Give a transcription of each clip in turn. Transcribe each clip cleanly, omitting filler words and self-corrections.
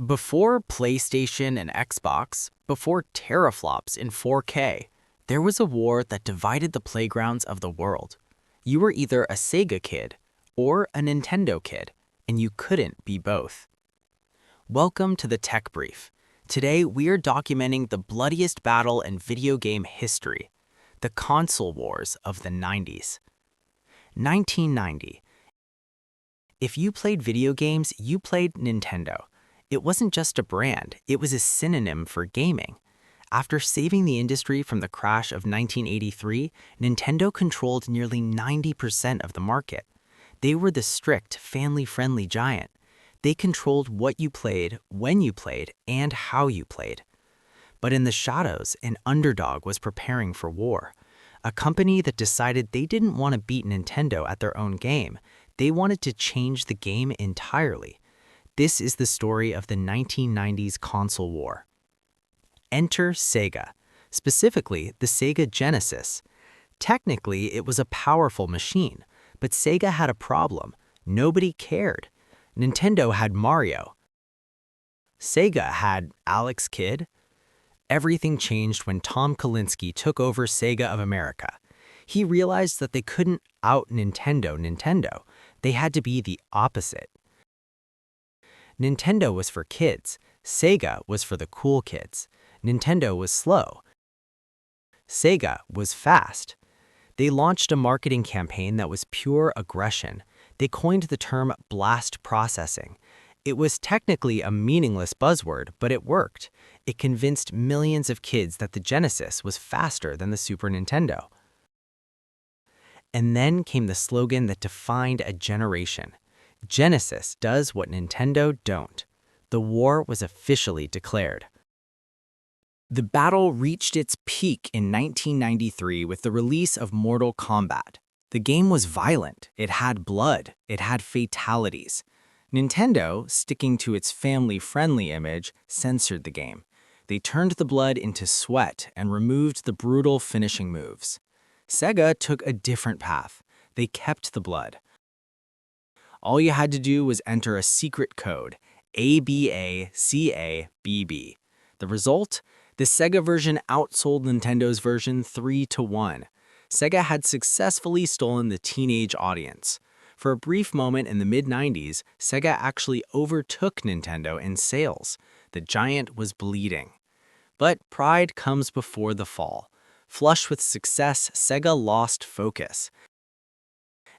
Before PlayStation and Xbox, before teraflops in 4K, there was a war that divided the playgrounds of the world. You were either a Sega kid or a Nintendo kid, and you couldn't be both. Welcome to the Tech Brief. Today, we are documenting the bloodiest battle in video game history, the console wars of the 90s. 1990. If you played video games, you played Nintendo. It wasn't just a brand, it was a synonym for gaming. After saving the industry from the crash of 1983, Nintendo controlled nearly 90% of the market. They were the strict, family-friendly giant. They controlled what you played, when you played, and how you played. But in the shadows, an underdog was preparing for war. A company that decided they didn't want to beat Nintendo at their own game. They wanted to change the game entirely. This is the story of the 1990s console war. Enter Sega, specifically the Sega Genesis. Technically, it was a powerful machine, but Sega had a problem. Nobody cared. Nintendo had Mario. Sega had Alex Kidd. Everything changed when Tom Kalinske took over Sega of America. He realized that they couldn't out-Nintendo. They had to be the opposite. Nintendo was for kids. Sega was for the cool kids. Nintendo was slow. Sega was fast. They launched a marketing campaign that was pure aggression. They coined the term blast processing. It was technically a meaningless buzzword, but it worked. It convinced millions of kids that the Genesis was faster than the Super Nintendo. And then came the slogan that defined a generation. Genesis does what Nintendo don't. The war was officially declared. The battle reached its peak in 1993 with the release of Mortal Kombat. The game was violent, it had blood, it had fatalities. Nintendo, sticking to its family-friendly image, censored the game. They turned the blood into sweat and removed the brutal finishing moves. Sega took a different path. They kept the blood. All you had to do was enter a secret code, ABACABB. The result? The Sega version outsold Nintendo's version 3-1. Sega had successfully stolen the teenage audience. For a brief moment in the mid-90s, Sega actually overtook Nintendo in sales. The giant was bleeding. But pride comes before the fall. Flush with success, Sega lost focus.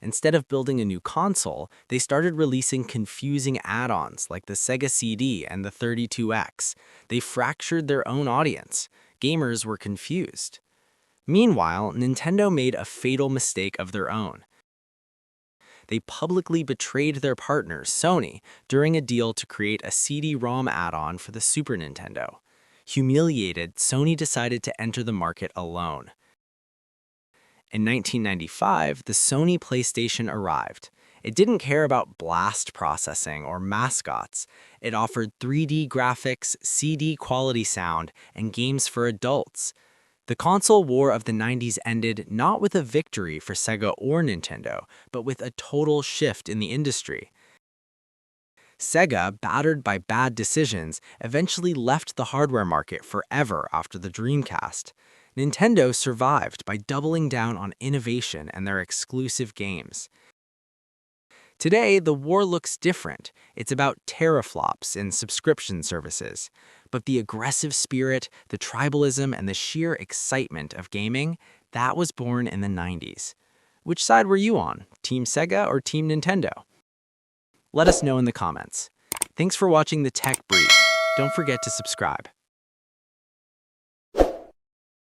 Instead of building a new console, they started releasing confusing add-ons like the Sega CD and the 32X. They fractured their own audience. Gamers were confused. Meanwhile, Nintendo made a fatal mistake of their own. They publicly betrayed their partner, Sony, during a deal to create a CD-ROM add-on for the Super Nintendo. Humiliated, Sony decided to enter the market alone. In 1995, the Sony PlayStation arrived. It didn't care about blast processing or mascots. It offered 3D graphics, CD-quality sound, and games for adults. The console war of the 90s ended not with a victory for Sega or Nintendo, but with a total shift in the industry. Sega, battered by bad decisions, eventually left the hardware market forever after the Dreamcast. Nintendo survived by doubling down on innovation and their exclusive games. Today, the war looks different. It's about teraflops and subscription services. But the aggressive spirit, the tribalism, and the sheer excitement of gaming, that was born in the 90s. Which side were you on? Team Sega or Team Nintendo? Let us know in the comments. Thanks for watching the Tech Brief. Don't forget to subscribe.